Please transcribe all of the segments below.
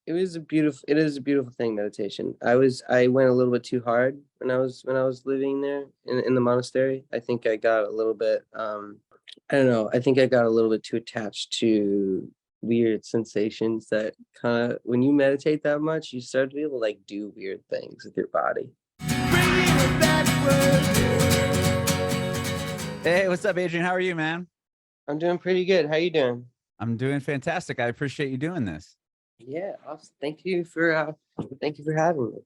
it is a beautiful thing, meditation. I went a little bit too hard when I was living there in the monastery. I think I got a little bit I don't know, I think I got a little bit too attached to weird sensations that kind of, when you meditate that much, you start to be able to like do weird things with your body. Hey, what's up, Adrian? How are you, man? I'm doing pretty good. How you doing? I'm doing fantastic. I appreciate you doing this. Yeah, awesome. Thank you for having me.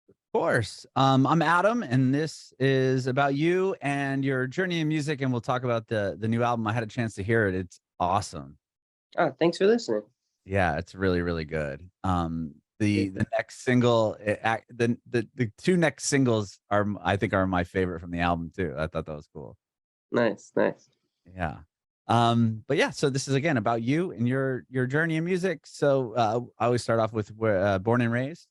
Of course. I'm Adam, and this is about you and your journey in music, and we'll talk about the new album. I had a chance to hear it. It's awesome. Oh, thanks for listening. Yeah, it's really, really good. Yeah. The next single, the two next singles are, I think, are my favorite from the album too. I thought that was cool. Nice, nice. Yeah. But yeah, so this is again about you and your journey in music. So I always start off with where born and raised.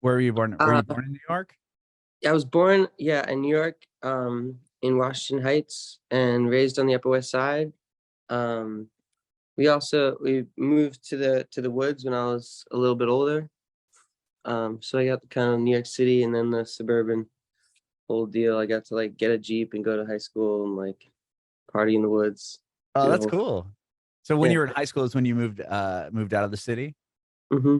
Where were you born? Were Uh, you born in New York? I was born, yeah, in New York, in Washington Heights, and raised on the Upper West Side. Um, we moved to the woods when I was a little bit older. So I got the kind of New York City and then the suburban whole deal. I got to like get a Jeep and go to high school and like party in the woods, Oh, do the that's whole cool. So when yeah. you were in high school is when you moved out of the city? Hmm.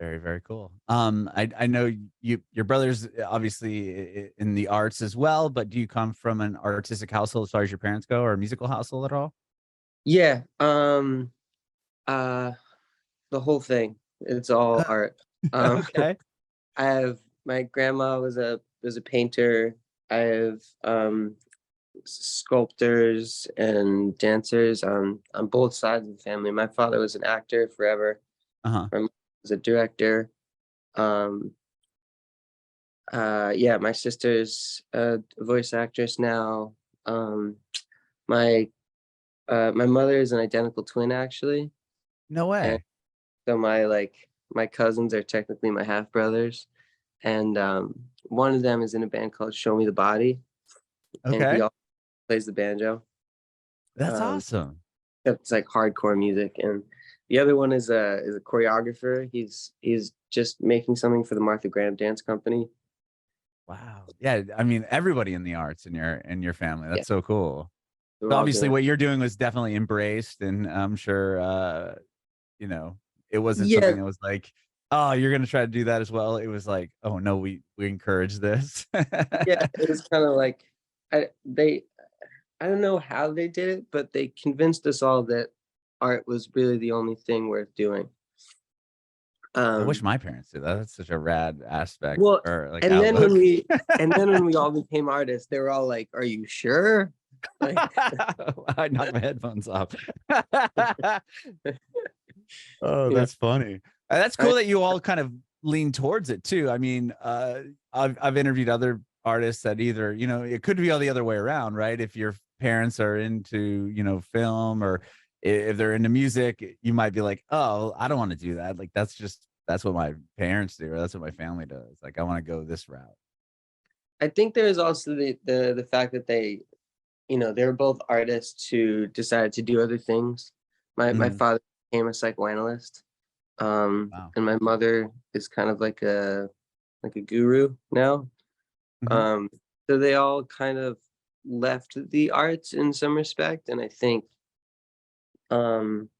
Very, very cool. I know your brother's obviously in the arts as well, but do you come from an artistic household as far as your parents go, or a musical household at all? Yeah. Uh, the whole thing. It's all art. Um, Okay. I have my grandma was a painter. I have sculptors and dancers on both sides of the family. My father was an actor forever. Uh-huh. My mom was a director. Um, yeah, my sister's a voice actress now. Um, my my mother is an identical twin actually, No and way. so my cousins are technically my half brothers, and one of them is in a band called Show Me the Body, and he Okay. also plays the banjo. That's Um, awesome. it's like hardcore music, and the other one is a choreographer. He's just making something for the Martha Graham Dance Company. Wow. Yeah, I mean, everybody in the arts in your family. Yeah, That's so cool. we're So all obviously doing. what you're doing was definitely embraced, and I'm sure you know, it wasn't Yeah, something that was like, oh, you're gonna try to do that as well. It was like, oh no, we encourage this. yeah. It was kind of like they I don't know how they did it, but they convinced us all that art was really the only thing worth doing. I wish Um, my parents did that. That's such a rad aspect well, or like and then outlook. when we all became artists, they were all like, "Are you sure?" Like, I knocked my headphones off. Oh, yeah, that's funny. That's I, cool that you all kind of lean towards it too. I mean, I've interviewed other artists that either, it could be all the other way around, right? If your parents are into, film, or if they're into music, you might be like, oh, I don't want to do that. Like that's what my parents do, or that's what my family does. Like I want to go this route. I think there is also the fact that they were both artists who decided to do other things. My Mhm. father became a psychoanalyst, Wow. and my mother is kind of like a guru now. Mhm. Um, so they all kind of left the arts in some respect, and um,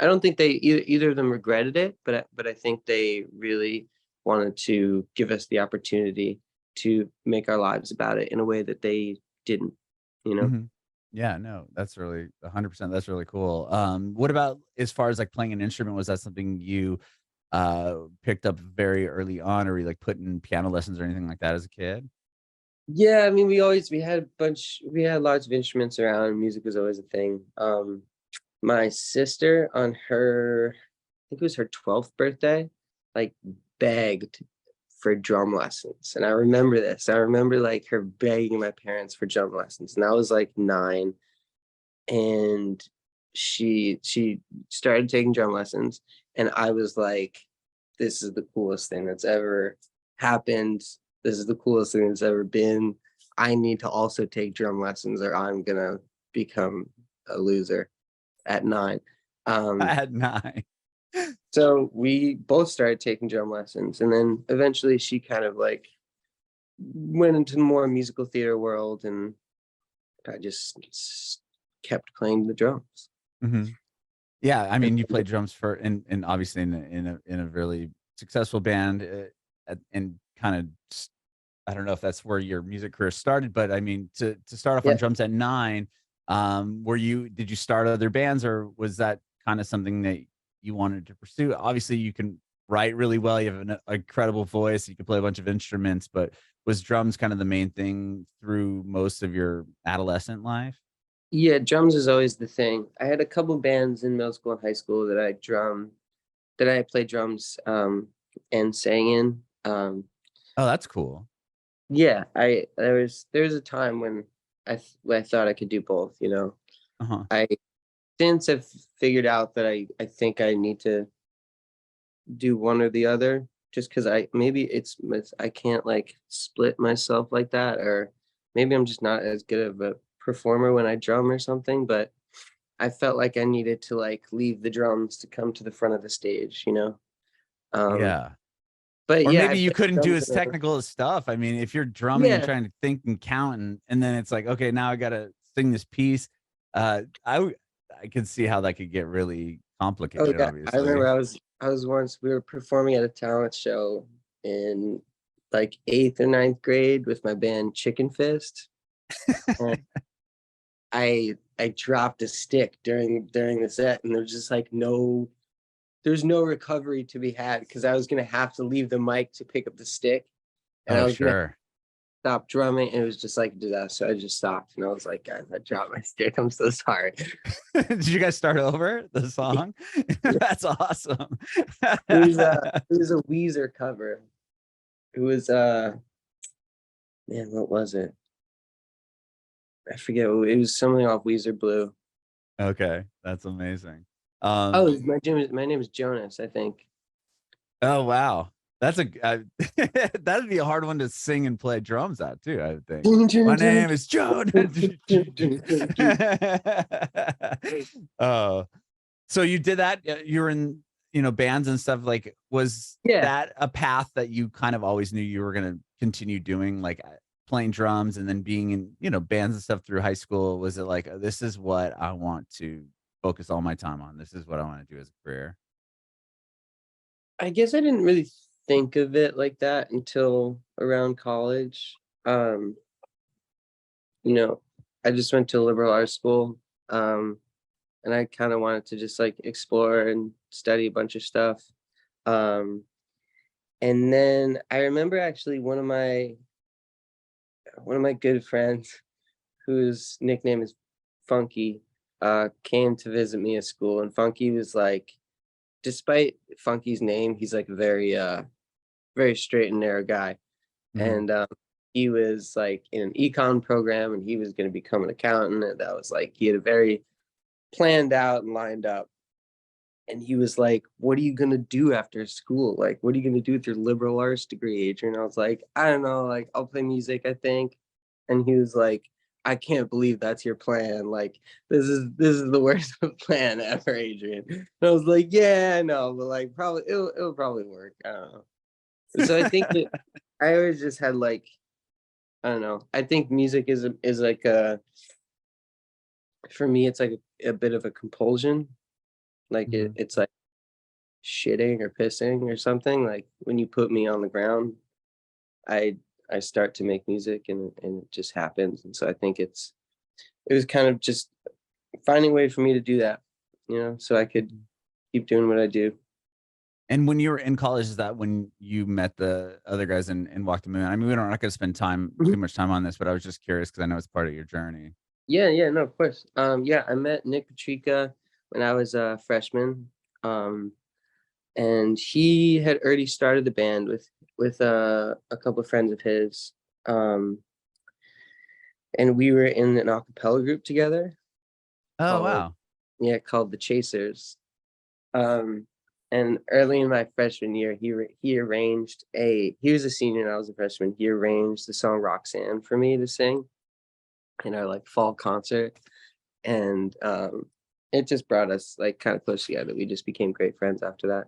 I don't think either of them regretted it, but I think they really wanted to give us the opportunity to make our lives about it in a way that they didn't, you know? Mhm. Yeah, no, that's really 100%. That's really cool. What about as far as like playing an instrument? Was that something you picked up very early on, or were you like put in piano lessons or anything like that as a kid? Yeah, I mean, we had lots of instruments around. Music was always a thing. My sister on her, I think it was her 12th birthday, like begged for drum lessons. And I remember this. I remember like her begging my parents for drum lessons. And I was like 9. And she started taking drum lessons. And I was like, this is the coolest thing that's ever happened. This is the coolest thing that's ever been. I need to also take drum lessons or I'm gonna become a loser at 9. Um, At 9. So we both started taking drum lessons, and then eventually she kind of like went into the more musical theater world, and I just kept playing the drums. Mhm. Yeah, I mean, you played drums for and obviously in a really successful band, and kind of I don't know if that's where your music career started, but I mean, to start off on Yeah. drums at 9, did you start other bands, or was that kind of something that you wanted to pursue? Obviously, you can write really well, you have an incredible voice, you can play a bunch of instruments, but was drums kind of the main thing through most of your adolescent life? Yeah, drums is always the thing. I had a couple bands in middle school and high school that I played drums and sang in. Oh, that's cool. Yeah, there was a time when when I thought I could do both, you know. Uh-huh. I since have figured out that I think I need to do one or the other, just because I maybe it's I can't like split myself like that, or maybe I'm just not as good of a performer when I drum or something, but I felt like I needed to like leave the drums to come to the front of the stage, you know. Um, Yeah. but Or yeah, I maybe you played couldn't do drums as in a, technical as stuff. I mean, if you're drumming and yeah. trying to think and count and then it's like, okay, now I gotta sing this piece. I could see how that could get really Oh complicated, yeah, I remember obviously. I was once we were performing at a talent show in like eighth or ninth grade with my band Chicken Fist, and I dropped a stick during the set, and there's just like there's no recovery to be had because I was gonna have to leave the mic to pick up the stick, and I Oh, was gonna sure. stop drumming, and it was just like a disaster. I just stopped, and I was like, guys, I dropped my stick. I'm so sorry. Did you guys start over the song? Yeah, That's awesome. it was a Weezer cover. It was man, what was it? I forget. It was something off Weezer Blue. Okay, that's amazing. Oh, Um, my name is Jonas, I think. oh wow. That'd be a hard one to sing and play drums at too, I would think. My name is Joan. Oh, so you did that, you were in, bands and stuff, like, was Yeah, that a path that you kind of always knew you were gonna continue doing, like, playing drums and then being in, bands and stuff through high school? Was it like, "This is what I want to focus all my time on. This is what I wanna do as a career?" I guess I didn't really think of it like that until around college. Um, you know, I just went to a liberal arts school, and I kind of wanted to just like explore and study a bunch of stuff. Um, and then I remember actually one of my good friends whose nickname is Funky, came to visit me at school, and Funky was like, despite Funky's name, he's like a very straight and narrow guy, Mhm. and he was like in an econ program, and he was going to become an accountant, and that was like he had a very planned out and lined up. And he was like, "What are you gonna do after school? Like, what are you gonna do with your liberal arts degree, Adrian?" I was like, "I don't know. Like, I'll play music, I think." And he was like, "I can't believe that's your plan. Like, this is the worst plan ever, Adrian." And I was like, "Yeah, I know, but like, probably it'll probably work. I don't know." So I think that I always just had like I don't know. I think music is like a for me it's like a bit of a compulsion. Like Mhm. it's like shitting or pissing or something, like, when you put me on the ground, I I start to make music and it just happens, and so I think it was kind of just finding a way for me to do that, so I could Mhm. keep doing what I do. And when you were in college, is that when you met the other guys and walked the moon? I mean, we're not gonna spend Mhm. too much time on this, but I was just curious because I know it's part of your journey. Yeah, yeah, no, of course. Yeah, I met Nick Patrica when I was a freshman, um, and he had already started the band with a couple of friends of his, um, and we were in an a cappella group together Oh, called wow. yeah, called The Chasers. Um, and early in my freshman year, he was a senior and I was a freshman. He arranged the song Roxanne for me to sing in our like fall concert. And it just brought us like kind of close together. We just became great friends after that.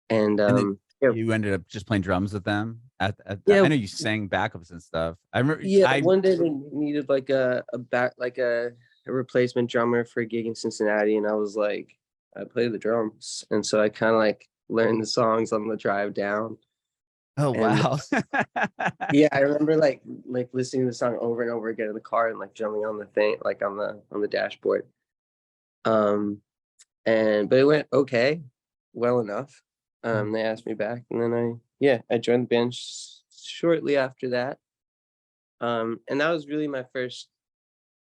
And And then yeah, you ended up just playing drums with them at that. yeah, I know you sang backups and stuff. I remember yeah. One day they needed like a back like a replacement drummer for a gig in Cincinnati, and I was like, I play the drums, and so I kind of like learned the songs on the drive down. oh And wow. yeah, I remember like listening to the song over and over again in the car and like jumping on the thing like on the dashboard. Um, and but it went okay, well enough. They asked me back, and then I joined the band shortly after that. And that was really my first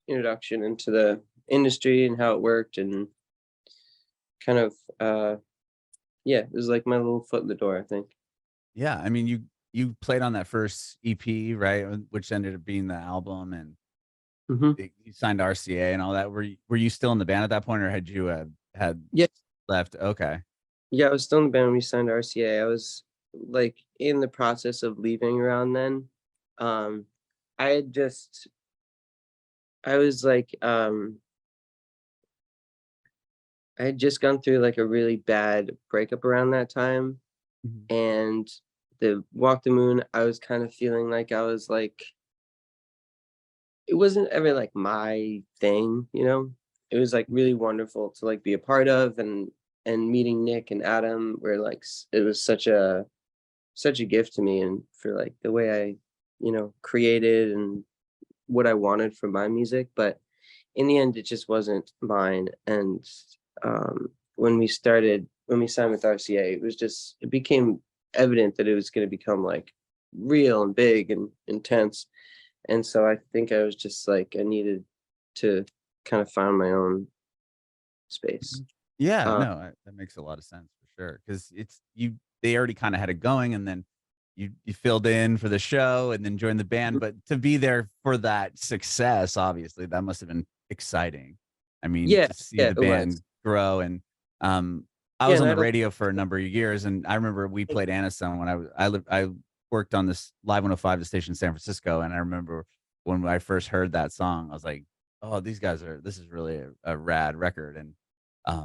introduction into the industry and how it worked, and kind of yeah, it was like my little foot in the door, I think. Yeah, I mean, you played on that first EP, right? Which ended up being the album, and Hmm. you signed RCA and all that. Were you still in the band at that point, or had you had Yeah, left? Okay. yeah, I was still in the band when we signed RCA. I was like in the process of leaving around then. Um, I had just I was like I had just gone through like a really bad breakup around that time, Mhm. and the Walk the Moon, I was kind of feeling like I was like it wasn't ever like my thing, you know? It was like really wonderful to like be a part of, and meeting Nick and Adam were like it was such a gift to me, and for like the way I, created and what I wanted from my music, but in the end it just wasn't mine. And when we signed with RCA, it became evident that it was going to become like real and big and intense. And so I think I was just like I needed to kind of find my own space. Mhm. Yeah, Uh, no, that makes a lot of sense for sure. Because it's you they already kinda had it going, and then you filled in for the show and then joined the band, but to be there for that success, obviously, that must have been exciting. I mean, yeah, to see yeah, the it was. band grow, and, I Yeah, was and on I the had a radio for a number of years, and I remember we played Anacone when I worked on this Live 105, the station in San Francisco, and I remember when I first heard that song, I was like, "Oh, this is really a rad record," and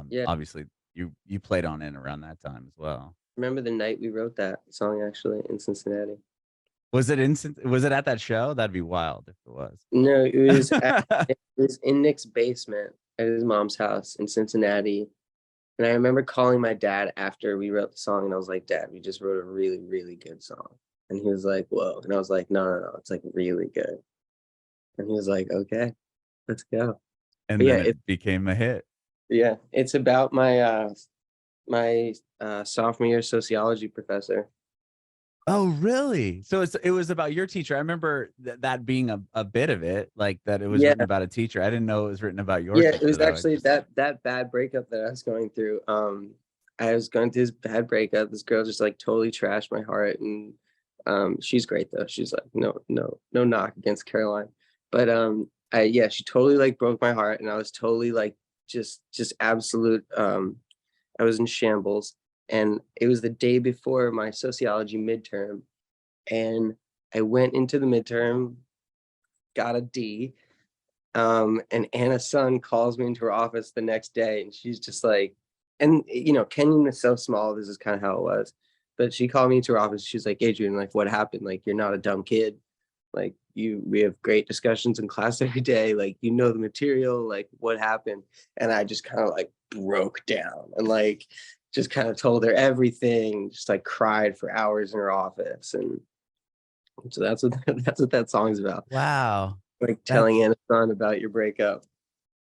yeah. obviously you played on it around that time as well. Remember the night we wrote that song actually in Cincinnati? Was it at that show? That'd be wild if it was. No, it was in Nick's basement at his mom's house in Cincinnati. And I remember calling my dad after we wrote the song, and I was like, "Dad, we just wrote a really, really good song." And he was like, "Whoa." And I was like, "No, no, no, it's like really good." And he was like, "Okay, let's go." And But then it became a hit. it's about my sophomore year sociology professor. Oh, really? So it was about your teacher. I remember that being a bit of it, like that it was Yeah, written about a teacher. I didn't know it was written about your yeah, it teacher was though. It actually just that bad breakup that I was going through. I was going through this bad breakup. This girl just like totally trashed my heart, and she's great though. She's like no knock against Caroline, but I yeah, she totally like broke my heart, and I was totally like just absolute. I was in shambles, and it was the day before my sociology midterm, and I went into the midterm, got a D. And Anna's son calls me into her office the next day, and she's just like, and Kenyon is so small. This is kind of how it was, but she called me into her office. She's like, Adrian, like, what happened? Like, you're not a dumb kid. Like, we have great discussions in class every day. Like, you know the material. Like, what happened? And I just kind of like broke down and like just kind of told her everything. Just like cried for hours in her office, and so that's what that's what that song's about. wow. Like telling That's Anna's son about your breakup.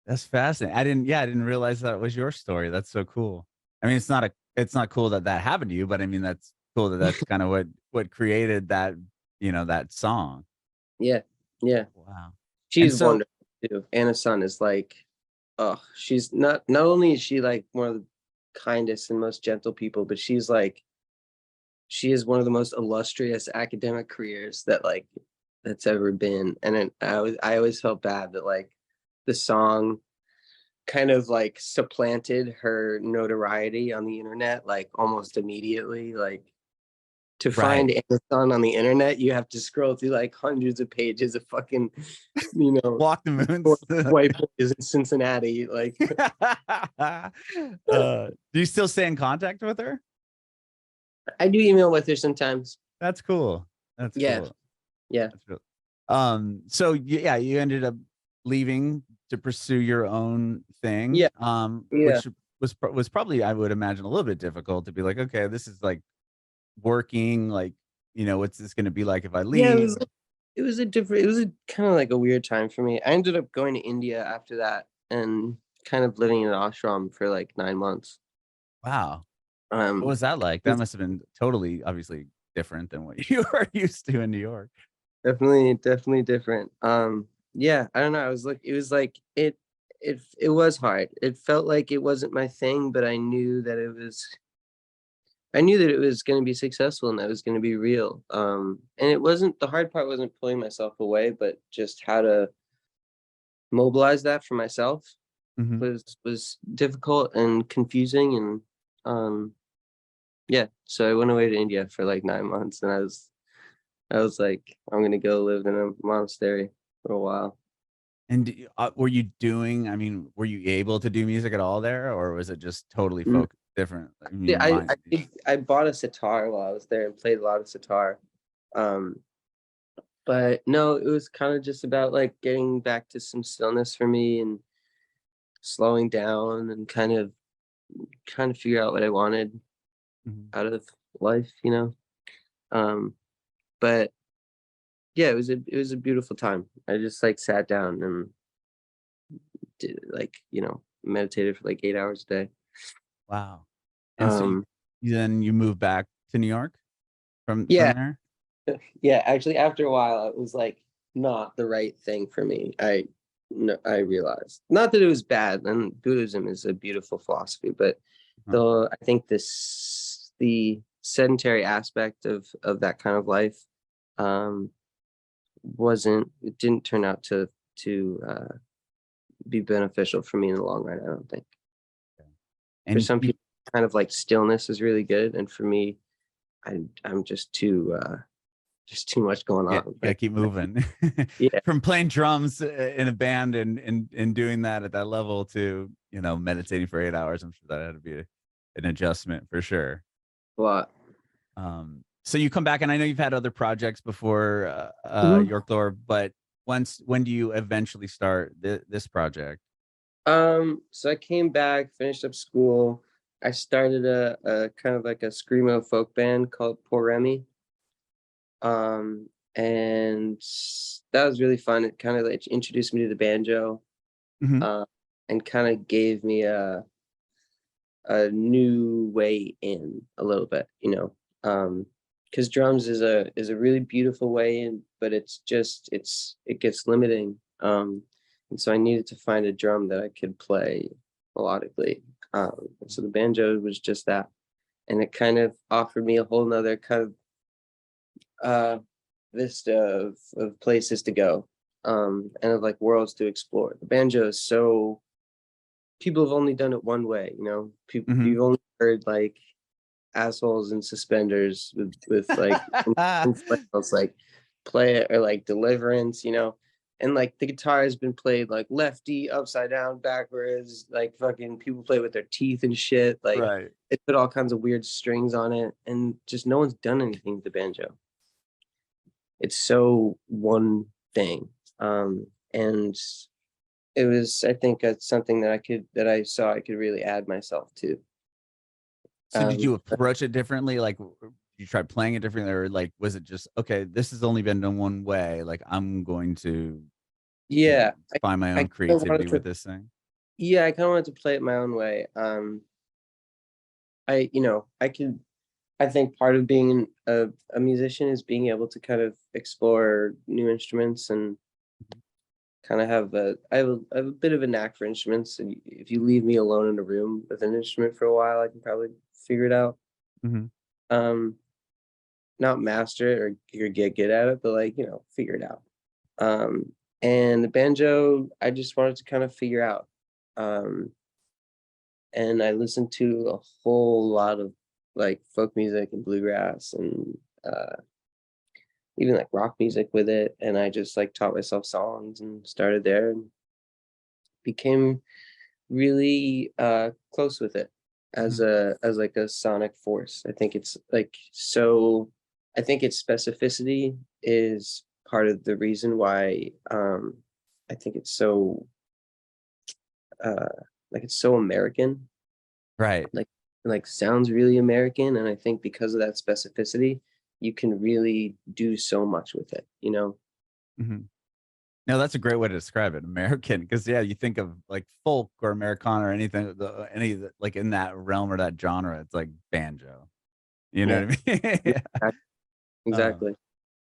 that's fascinating. I didn't realize that was your story. That's so cool. I mean, it's not cool that that happened to you, but I mean, that's cool that that's kind of what created that, that song. Yeah, yeah. Wow. And She's so wonderful too. Anna's son is like, oh, she's not only is she like one of the kindest and most gentle people, but she is one of the most illustrious academic careers that like that's ever been. And I always felt bad that like the song kind of like supplanted her notoriety on the internet like almost immediately. Like to find Amazon on the internet, you have to scroll through like hundreds of pages of fucking, Walk the moons. white boys in Cincinnati. Like, Do you still stay in contact with her? I do email with her sometimes. That's cool. That's cool. Yeah. That's cool. So yeah, you ended up leaving to pursue your own thing. Yeah. Which was probably, I would imagine, a little bit difficult to be like, okay, this is like working, like, what's this going to be like if I leave? Yeah, it was a kind of like a weird time for me. I ended up going to India after that and kind of living in an ashram for like 9 months. Wow. What was that like? That must have been totally, obviously different than what you were used to in New York. Definitely different. Yeah, I don't know. It was hard. It felt like it wasn't my thing, but I knew that it was going to be successful and that it was going to be real. And the hard part wasn't pulling myself away, but just how to mobilize that for myself was difficult and confusing. And yeah, so I went away to India for like 9 months, and I was like, I'm gonna go live in a monastery for a while. And were you able to do music at all there, or was it just totally different? I bought a sitar while I was there and played a lot of sitar. But no, it was kind of just about like getting back to some stillness for me and slowing down and kind of figure out what I wanted out of life, but yeah, it was a beautiful time. I just like sat down and did meditated for like 8 hours a day. Wow. And so then you moved back to New York from there? Yeah, actually after a while it was like not the right thing for me. I realized, not that it was bad, and Buddhism is a beautiful philosophy, but though I think the sedentary aspect of that kind of life it didn't turn out to be beneficial for me in the long run, I don't think. And for some people, kind of like stillness is really good, and for me, I'm just too much going on. Yeah, keep moving. Yeah. From playing drums in a band and doing that at that level to meditating for 8 hours, I'm sure that had to be an adjustment for sure. A lot. So you come back, and I know you've had other projects before Yoke Lore, but when do you eventually start this project? So I came back, finished up school. I started a kind of like a screamo folk band called Poor Remy. And that was really fun. It kind of like introduced me to the banjo, and kind of gave me a new way in a little bit, because drums is a really beautiful way in, but it gets limiting. And so I needed to find a drum that I could play melodically. So the banjo was just that, and it kind of offered me a whole nother kind of vista of places to go, and of like worlds to explore. The banjo is so, people have only done it one way, people you've only heard like assholes in suspenders with like like play it, or like Deliverance, and like the guitar has been played like lefty, upside down, backwards, like fucking people play with their teeth and shit, like they put all kinds of weird strings on it, and just no one's done anything with the banjo. It's so one thing. And it was, I think that's something that I saw I could really add myself to. So did you approach it differently? Like, you tried playing it differently, or like, was it just, okay, this has only been done one way, like I'm going to find my own creativity with this thing? Yeah, I kind of wanted to play it my own way. I think part of being a musician is being able to kind of explore new instruments and kind of I have a bit of a knack for instruments. And if you leave me alone in a room with an instrument for a while, I can probably figure it out. Not master it or get good at it, but like, figure it out. And the banjo, I just wanted to kind of figure out. And I listened to a whole lot of like folk music and bluegrass and uh, even like rock music with it, and I just like taught myself songs and started there and became really close with it as Mhm. like a sonic force. I think it's like so. I think its specificity is part of the reason why I think it's so uh, like it's so American. Right. Like sounds really American, and I think because of that specificity, you can really do so much with it. You know? Mhm. No, that's a great way to describe it, American. Because yeah, you think of like folk or Americana or anything, like in that realm or that genre, it's like banjo. You Yeah. know what I mean? Yeah. Yeah. Um, Exactly.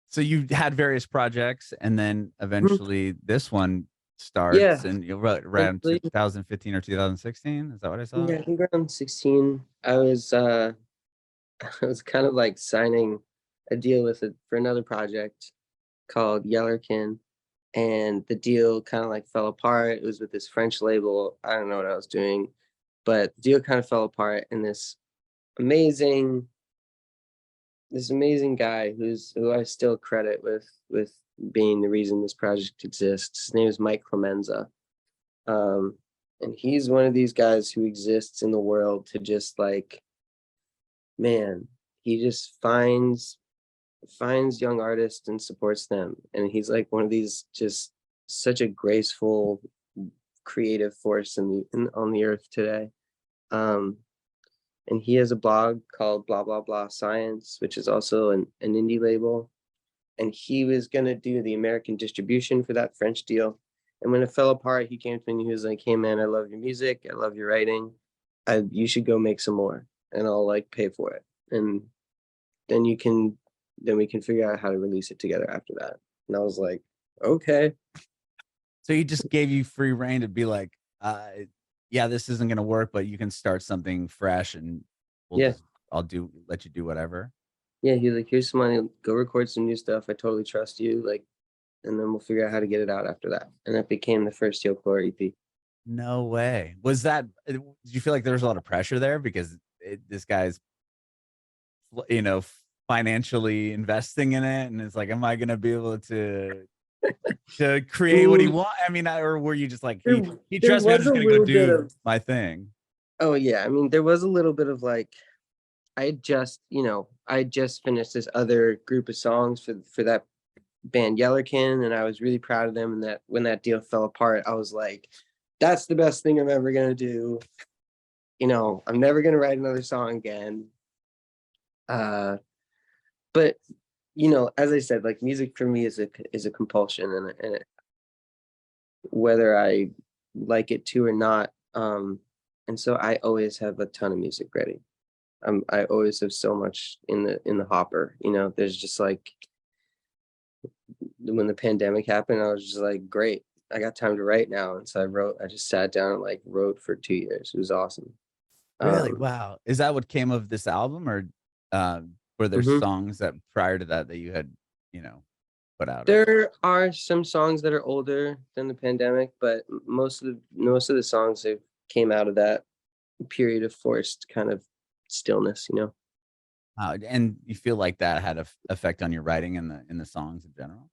so you had various projects, and then Mhm. eventually this one starts, Yeah. and you wrote around Eventually, 2015 or 2016. Is that what I saw? yeah, I think around 16, I was I was kind of like signing a deal with it for another project called Yellerkin, and the deal kind of like fell apart. It was with this French label. I don't know what I was doing, but the deal kind of fell apart, and amazing this amazing guy who I still credit with being the reason this project exists. His name is Mike Clemenza. Um, and he's one of these guys who exists in the world to just like, man, he just finds young artists and supports them. And he's like one of these just such a graceful, creative force on the earth today. Um, and he has a blog called Blah Blah Blah Science, which is also an indie label. And he was gonna do the American distribution for that French deal. And when it fell apart, he came to me and he was like, "Hey man, I love your music, I love your writing. You should go make some more, and I'll like pay for it. And then you can, then we can figure out how to release it together after that." And I was like, "Okay, So he just gave you free reign to be like, yeah, this isn't gonna work, but you can start something fresh, and we'll yeah, just let you do whatever. yeah." He's like, "Here's some money, go record some new stuff. I totally trust you. Like, and then we'll figure out how to get it out after that." And that became the first Yoke Lore EP. No way. Was that? Did you feel like there was a lot of pressure there because this guy's, financially investing in it, and it's like, am I gonna be able to create what he Mm, want? I mean, or were you just like, there, he there trusts me, I'm was just a gonna go little bit do of, my thing. oh yeah, I mean, there was a little bit of like, I had just finished this other group of songs for that band Yellerkin, and I was really proud of them. And that when that deal fell apart, I was like, "That's the best thing I'm ever gonna do." I'm never gonna write another song again. Uh, but as I said, like music for me is a compulsion, and whether I like it to or not. And so I always have a ton of music ready. I always have so much in the hopper. There's just like when the pandemic happened, I was just like, great, I got time to write now. And so I just sat down and like wrote for 2 years. It was awesome. Really? Um, Wow. Is that what came of this album, or were there mhm. songs that prior to that you had, you know, put out or There are some songs that are older than the pandemic, but most of the songs that came out of that period of forced kind of stillness. and you feel like that had a effect on your writing and the songs in general?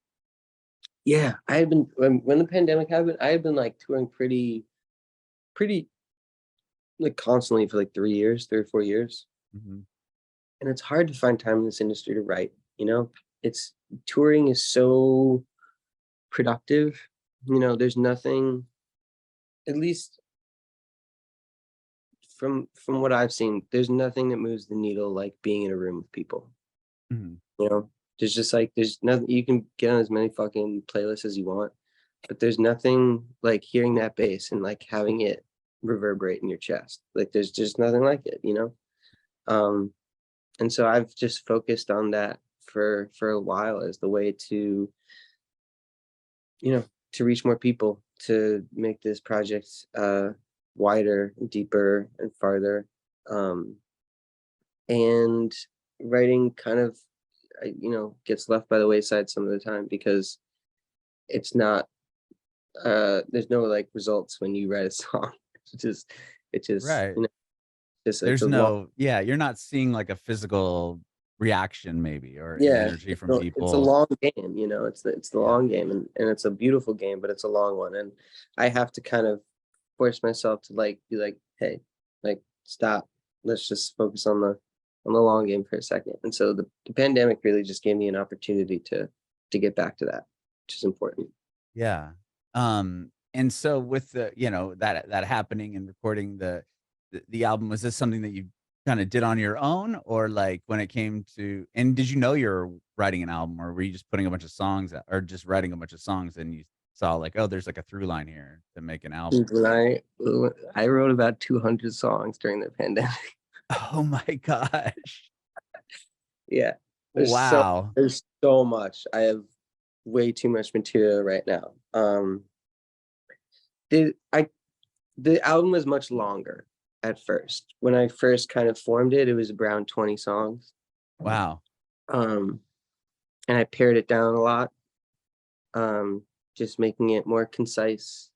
Yeah, I had been when the pandemic happened, I had been like touring pretty like constantly for like 3 years, 3 or 4 years. Mhm. And it's hard to find time in this industry to write, it's touring is so productive. There's nothing, at least from what I've seen, there's nothing that moves the needle like being in a room with people. Mhm. You know, there's just like there's nothing, you can get on as many fucking playlists as you want, but there's nothing like hearing that bass and like having it reverberate in your chest. Like there's just nothing like it. Um, and so I've just focused on that for a while as the way you know to reach more people, to make this project wider and deeper and farther. Um, and writing kind of gets left by the wayside some of the time because it's not there's no like results when you write a song. It's just Right. it's There's a long. no, yeah, you're not seeing like a physical reaction maybe, or an Yeah, energy from it's a people. long game, you know, it's the Yeah. long game, and it's a beautiful game, but it's a long one, and I have to kind of force myself to like be like, hey, like stop. Let's just focus on the long game for a second. And so the pandemic really just gave me an opportunity to get back to that, which is important. Yeah. And so with the, that happening and recording the album, was this something that you kind of did on your own, or like when it came to, and did you know you're writing an album, or were you just putting a bunch of songs out, or just writing a bunch of songs and you saw like, oh, there's like a through line here to make an album? And I wrote about 200 songs during the pandemic. Oh my gosh. Yeah, there's so Wow. there's so much. I have way too much material right now. The I the album was much longer at first. When I first kind of formed it, it was around 20 songs. Wow. Um, and I pared it down a lot, just making it more concise.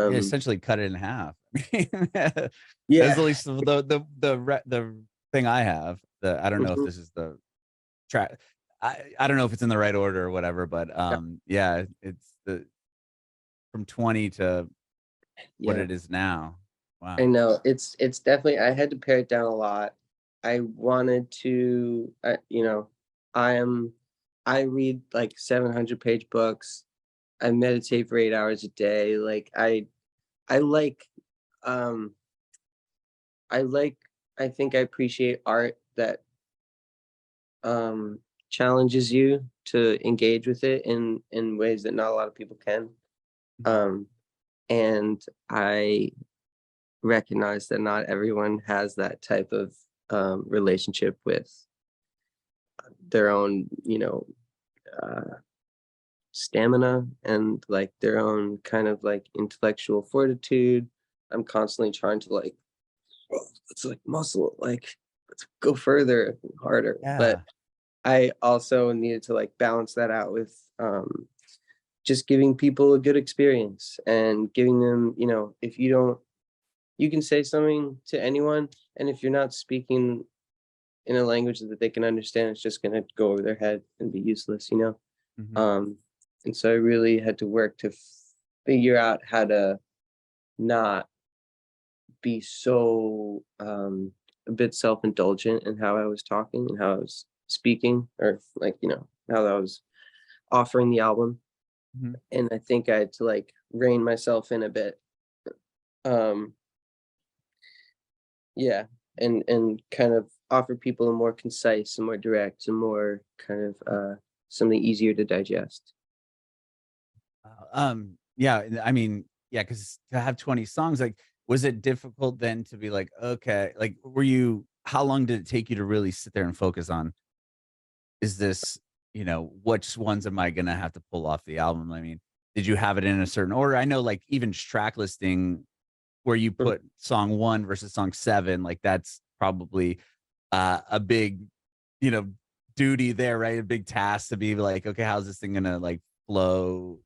Yeah, Um, essentially cut it in half. That's yeah. at least the thing I have. I don't know if Mhm. this is the track. I don't know if it's in the right order or whatever, but yeah, it's the from 20 to what Yeah, it is now. I Wow. know. It's definitely I had to pare it down a lot. I wanted to, I am I read like 700-page books. I meditate for 8 hours a day. Like I like um I like I think I appreciate art that challenges you to engage with it in ways that not a lot of people can. Mhm. Um and I recognize that not everyone has that type of relationship with their own, uh stamina and like their own kind of like intellectual fortitude. I'm constantly trying to like, "Oh, let's like muscle it, like let's go further and harder." But Yeah. I also needed to like balance that out with just giving people a good experience and giving them, if you don't, you can say something to anyone, and if you're not speaking in a language that they can understand, it's just gonna go over their head and be useless. Mhm. Um, and so I really had to work to figure out how to not be so a bit self-indulgent in how I was talking and how I was speaking, or like, how I was offering the album. Mhm. And I think I had to like rein myself in a bit. Um, yeah, and kind of offer people a more concise and more direct and more kind of something easier to digest. Yeah, I mean, yeah, because to have 20 songs, like, was it difficult then to be like, okay, like, how long did it take you to really sit there and focus on, is this, which ones am I gonna have to pull off the album? I mean, did you have it in a certain order? I know, like, even track listing where you Mm. put song 1 versus song 7, like, that's probably, a big, you know, duty there, right? A big task to be like, "Okay, how's this thing gonna, like, flow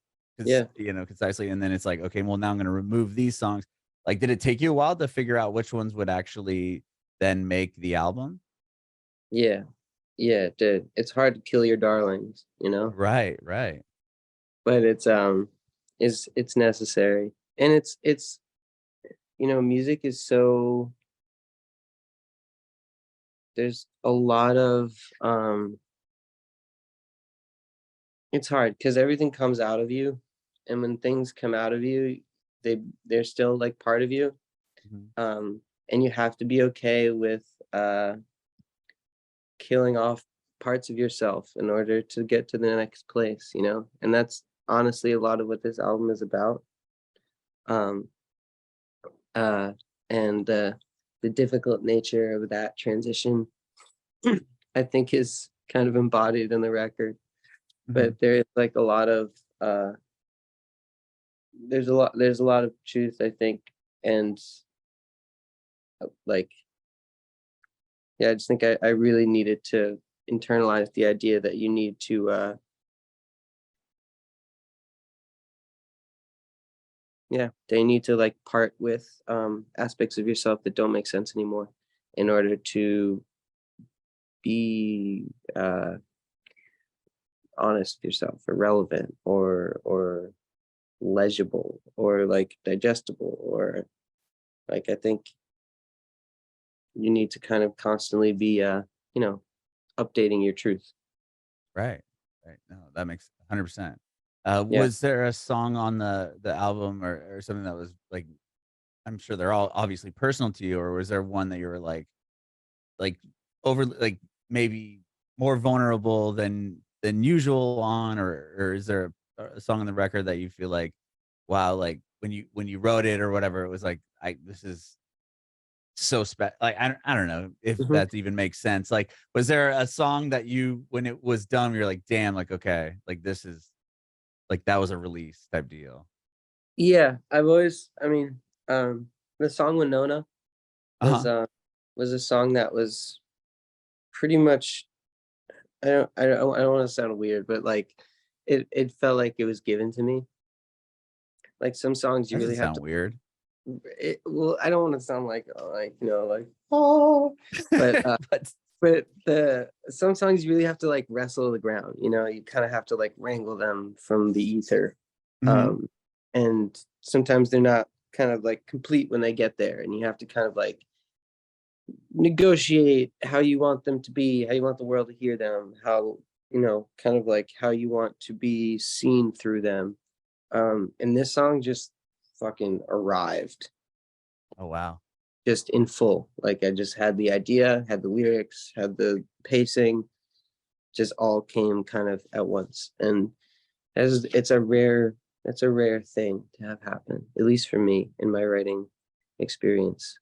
Yeah, concisely?" And then it's like, "Okay, well, now I'm gonna remove these songs." Like, did it take you a while to figure out which ones would actually then make the album? yeah, yeah, it did. It's hard to kill your darlings, Right, right. but it's necessary. And music is so there's a lot of it's hard because everything comes out of you, and when things come out of you, they're still like part of you. Mhm, And you have to be okay with killing off parts of yourself in order to get to the next place. And that's honestly a lot of what this album is about. Um, uh, and the difficult nature of that transition, I think, is kind of embodied in the record. mhm. But there is like a lot of uh, there's a lot of truth, I think, and like, yeah, I just think I really needed to internalize the idea that you need to yeah, they need to like part with aspects of yourself that don't make sense anymore in order to be honest with yourself, or relevant, or legible, or like digestible, or like, I think you need to kind of constantly be you know, updating your truth. Right. Right. No, that makes 100%. Yeah. Was there a song on the album or something that was like, I'm sure they're all obviously personal to you, or was there one that you were like over like maybe more vulnerable than usual on, or is there a song on the record that you feel like, wow, like when you wrote it or whatever, it was like, this is so like I don't know if Mhm. that even makes sense. Like, was there a song that you, when it was done, you're like, damn, like, okay, like this is like that was a release type deal? Yeah, I've always, I mean, the song Winona was, Uh-huh. was a song that was pretty much, I don't wanna sound weird, but, like, it felt like it was given to me. Like, some songs you That really doesn't have to, sound weird. well, I don't wanna sound like, like, like, "Oh," but, But but the some songs you really have to, like, wrestle the ground, you kinda have to, like, wrangle them from the ether, mhm. um, and sometimes they're not kind of, like, complete when they get there, and you have to kind of, like, negotiate how you want them to be, how you want the world to hear them, how, kind of like how you want to be seen through them. And this song just fucking arrived Oh wow. just in full. Like, I just had the idea, had the lyrics, had the pacing, just all came kind of at once. And as it's a rare thing to have happen, at least for me in my writing experience.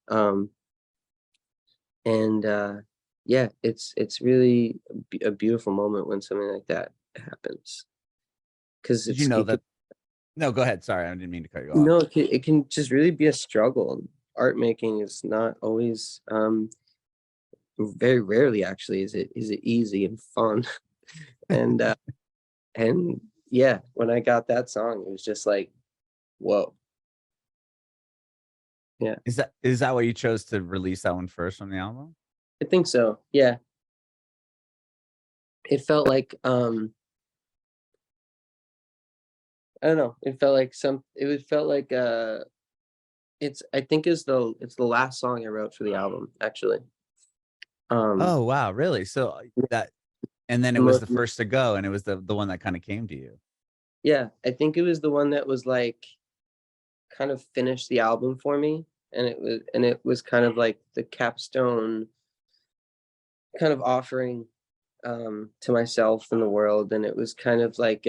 And yeah, it's really a beautiful moment when something like that happens, because Did you know that? No, go ahead. Sorry, I didn't mean to cut you off. it can just really be a struggle. Art making is not always, very rarely actually is it easy and fun. and and yeah, when I got that song, it was just like, whoa. Yeah, Is that why you chose to release that one first on the album? I think so. Yeah, it felt like, I don't know, it felt like felt like, I think it's the last song I wrote for the album, actually. Um, Oh wow, really? So that, and then it the was most the first to go, and it was the one that kind of came to you. Yeah, I think it was the one that was, like, kind of finished the album for me, and it was kind of like the capstone kind of offering, to myself and the world, and it was kind of like,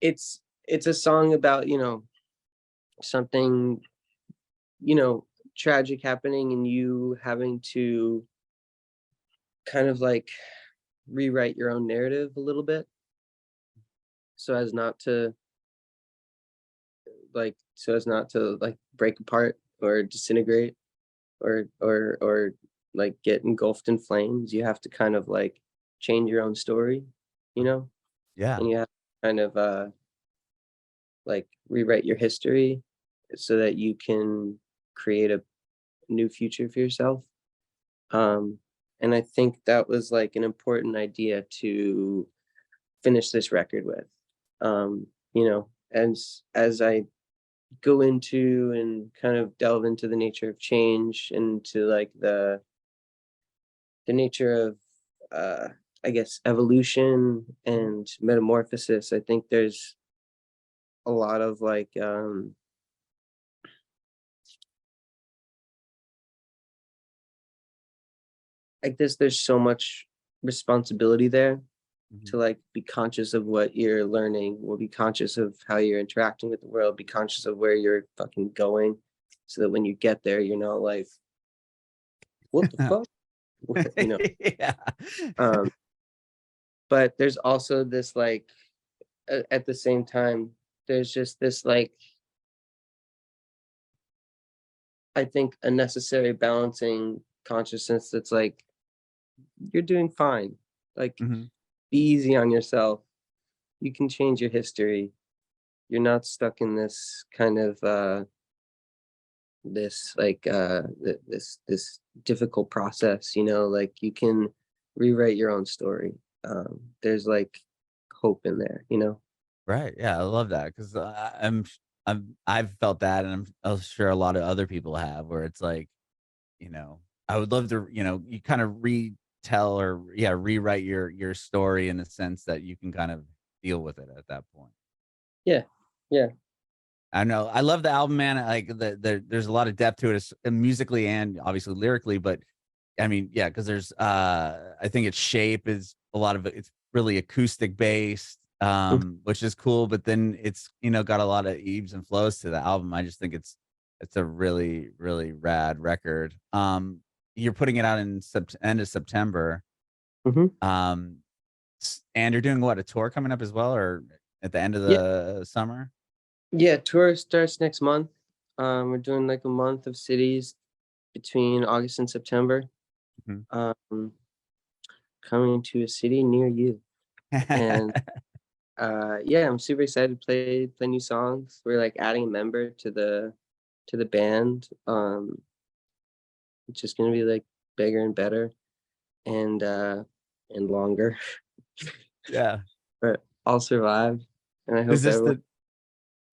it's a song about, something, you know, tragic happening, and you having to kind of, like, rewrite your own narrative a little bit, so as not to like break apart or disintegrate, or like get engulfed in flames. You have to kind of like change your own story, you know, Yeah. and you have to kind of like rewrite your history so that you can create a new future for yourself. Um, and I think that was like an important idea to finish this record with. As I go into and kind of delve into the nature of change, and to like the nature of, uh I guess, evolution and metamorphosis. I think there's a lot of like this there's so much responsibility there to Mhm. like be conscious of what you're learning, will be conscious of how you're interacting with the world, be conscious of where you're fucking going, so that when you get there you're not like, what the fuck. you know Yeah. um but there's also this like, at the same time, there's just this like, I think, a necessary balancing consciousness that's like, you're doing fine. Like, Mhm. be easy on yourself. You can change your history. You're not stuck in this kind of this like this difficult process, you know, like you can rewrite your own story. There's like hope in there, you know. Right. Yeah, I love that because I've felt that, and I'm sure a lot of other people have, where it's like, you know, I would love to, you kind of retell or yeah, rewrite your story in the sense that you can kind of deal with it at that point. Yeah, yeah. I know. I love the album, man. Like there's a lot of depth to it, musically and obviously lyrically. But I mean, yeah, because there's I think its shape is a lot of it. It's really acoustic based, Mm. which is cool. But then it's got a lot of eaves and flows to the album. I just think it's a really really rad record. You're putting it out in end of September. Hmm. Um, and you're doing what, a tour coming up as well, or at the end of Yeah, the summer? yeah. Tour starts next month. We're doing like a month of cities between August and September. Mhm. Um, coming to a city near you, and yeah, I'm super excited to play new songs. We're like adding a member to the band. It's just gonna be like bigger and better and longer, Yeah. but I'll survive, and I Is hope this everyone. the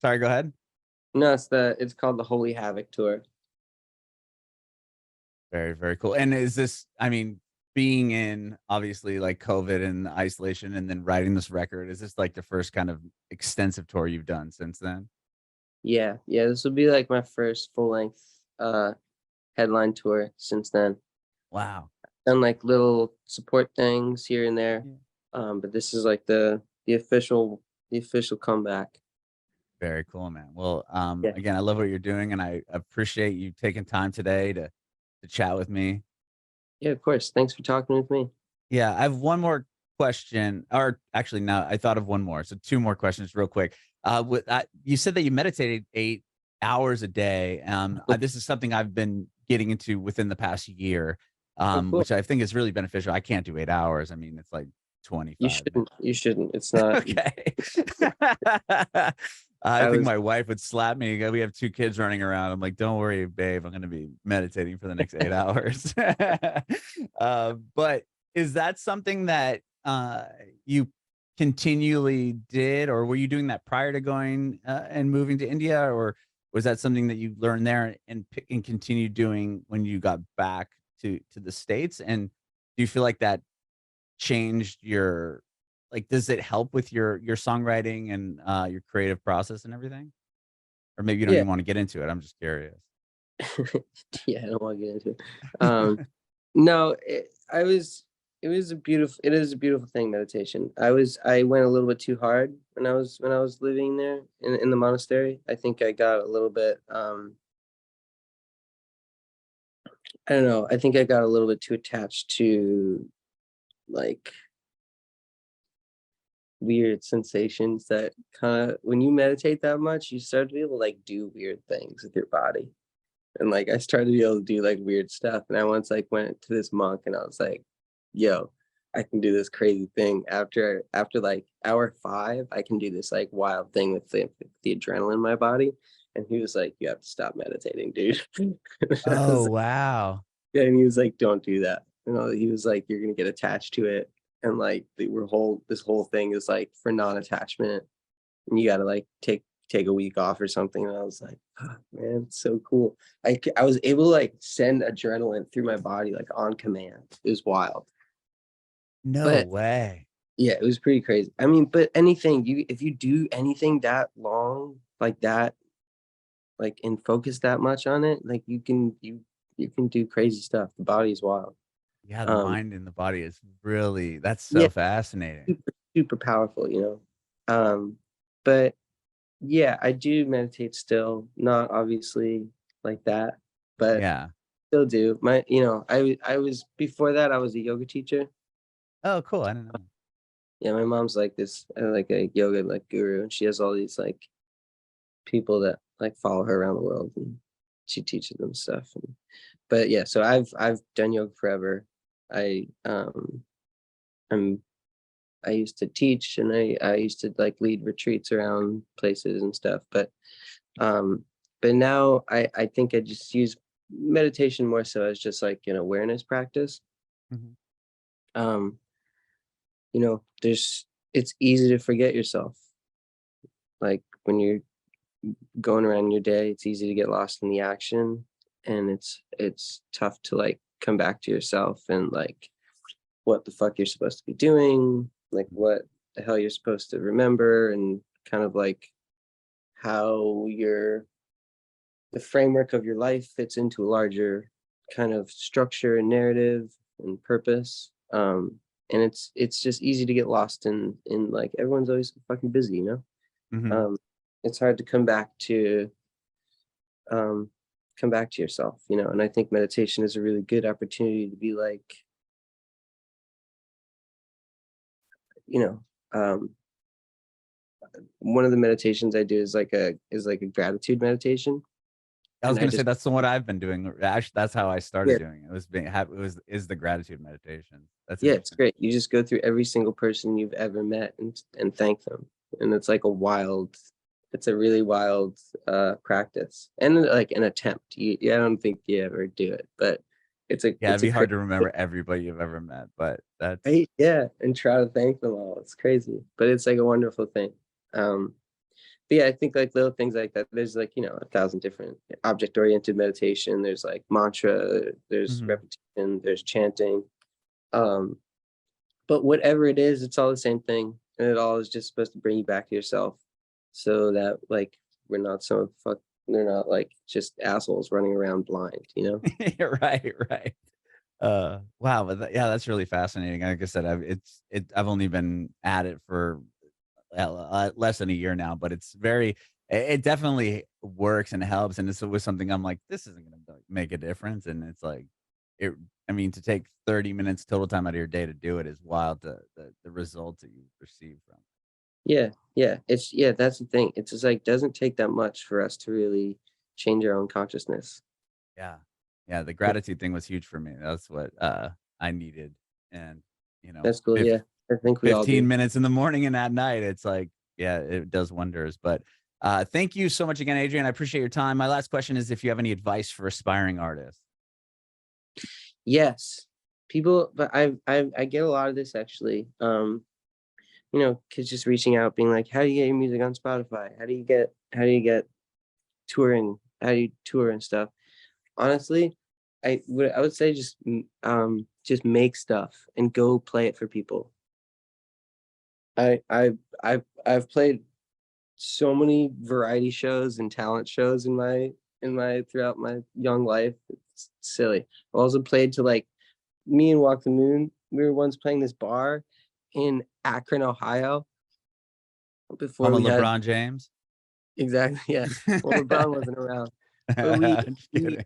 Sorry, go ahead. No, it's called the Holy Havoc tour. Very, very cool. And is this, I mean, being in obviously like COVID and isolation and then writing this record, is this like the first kind of extensive tour you've done since then? Yeah, yeah. This will be like my first full length headline tour since then. Wow. Done like little support things here and there, Yeah. but this is like the official comeback. Very cool, man. Well, Yeah, again, I love what you're doing and I appreciate you taking time today to chat with me. yeah. Of course. Thanks for talking with me. Yeah, I have one more question, or actually, no, I thought of one more. So two more questions, real quick. You said that you meditated 8 hours a day. This is something I've been getting into within the past year, Oh, cool. which I think is really beneficial. I can't do 8 hours. I mean, it's like You 25 minutes. shouldn't. You shouldn't. It's not. Okay. I I think was. my wife would slap me. We have two kids running around. I'm like, don't worry, babe. I'm going to be meditating for the next 8 hours. But is that something that you continually did, or were you doing that prior to going and moving to India, or was that something that you learned there and continued doing when you got back to the States? And do you feel like that changed your, like, does it help with your songwriting and your creative process and everything? Or maybe you don't Yeah. even want to get into it. I'm just curious. Yeah. I don't want to get into it. No. I was. It was a beautiful. It is a beautiful thing. Meditation. I went a little bit too hard when I was living there in the monastery. I think I got a little bit. I don't know. I think I got a little bit too attached to like weird sensations that kind of when you meditate that much, you start to be able to like do weird things with your body. And like I started to be able to do like weird stuff. And I once like went to this monk and I was like, yo, I can do this crazy thing. After like hour 5, I can do this like wild thing with the adrenaline in my body. And he was like, you have to stop meditating, dude. And I Oh, was wow. Yeah, and he was like, "Don't do that." You know, he was like, "You're gonna get attached to it," and like this whole thing is like for non-attachment, and you gotta like take a week off or something. And I was like, oh, "Man, it's so cool." I was able to like send adrenaline through my body like on command. It was wild, No but way. yeah, it was pretty crazy. I mean, but anything you if you do anything that long like that, like and focus that much on it, like you can do crazy stuff. The body's wild. Yeah, the Um, mind and the body is really, that's yeah, so fascinating. super powerful, you know. But yeah, I do meditate still, not obviously like that, but Yeah. still do. I was before that I was a yoga teacher. Oh, cool. I didn't know. Yeah, my mom's like this like a yoga like guru, and she has all these like people that like follow her around the world, and she teaches them stuff. But yeah, so I've done yoga forever. I I'm I used to teach and I used to like lead retreats around places and stuff. But um but now I think I just use meditation more so as just like an awareness practice. Mhm. It's easy to forget yourself. Like when you're going around your day, it's easy to get lost in the action, and it's tough to like come back to yourself and like what the fuck you're supposed to be doing, like what the hell you're supposed to remember, and kind of like how the framework of your life fits into a larger kind of structure and narrative and purpose. And it's just easy to get lost in like everyone's always fucking busy, Mhm. it's hard to um come back to yourself, and I think meditation is a really good opportunity to be like, you know um one of the meditations I do is like a gratitude meditation. I was And I gonna say just that's the one I've been doing. Actually, that's how I Yeah, started doing it. It was is the gratitude meditation. That's yeah, it's interesting. great. You just go through every single person you've ever met and thank them. And it's a really wild practice, and like an attempt. I don't think you ever do it, but Yeah, it'd it's a be hard crazy to remember everybody you've ever met, but that's right? Yeah, and try to thank them all. It's crazy, but it's like a wonderful thing. But yeah, I think like little things like that. There's like, 1,000 different object oriented meditation. There's like mantra, there's Mhm. repetition, there's chanting. Um, but whatever it is, it's all the same thing. And it all is just supposed to bring you back to yourself, so that like they're not like just assholes running around blind. Right, right. Wow, but yeah, that's really fascinating. Like I said, I've only been at it for less than a year now, but it definitely works and helps. And this was something I'm like, this isn't going to make a difference. And it's like, it, I mean, to take 30 minutes total time out of your day to do it is wild. The results that you receive from. Yeah, yeah. That's the thing. It's just like doesn't take that much for us to really change our own consciousness. Yeah. Yeah. The gratitude thing was huge for me. That's what I needed. And, you know, That's cool. Yeah. I think we all 15 do. minutes in the morning and at night, it's like, yeah, it does wonders. But thank you so much again, Adrian. I appreciate your time. My last question is if you have any advice for aspiring artists. Yes. But I get a lot of this actually. Kids just reaching out, being like, "How do you get your music on Spotify? How do you get touring? How do you tour and stuff?" Honestly, I would say just make stuff and go play it for people. I've played so many variety shows and talent shows in my throughout my young life. It's silly. I also played to like me and Walk the Moon. We were once playing this bar in Akron, Ohio, before Home of we had LeBron James. exactly, yeah. Well, LeBron wasn't around, but we Just we kidding.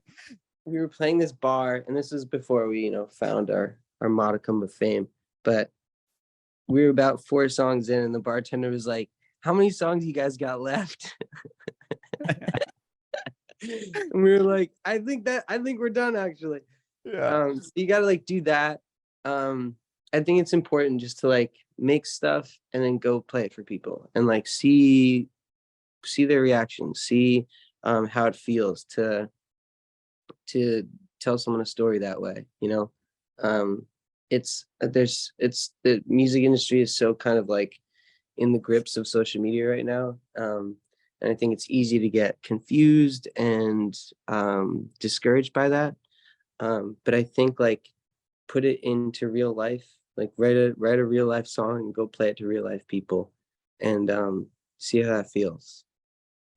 we were playing this bar, and this was before we found our modicum of fame. But we were about 4 songs in, and the bartender was like, "How many songs you guys got left?" And we were like, I think we're done actually. Yeah. So you gotta like do that. I think it's important just to like make stuff and then go play it for people and like see their reaction, see how it feels to tell someone a story that way. It's the music industry is so kind of like in the grips of social media right now. And I think it's easy to get confused and discouraged by that. But I think like put it into real life, like write a real life song and go play it to real life people, and see how that feels,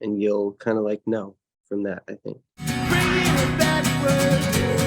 and you'll kind of like know from that, I think. Bringing it backward.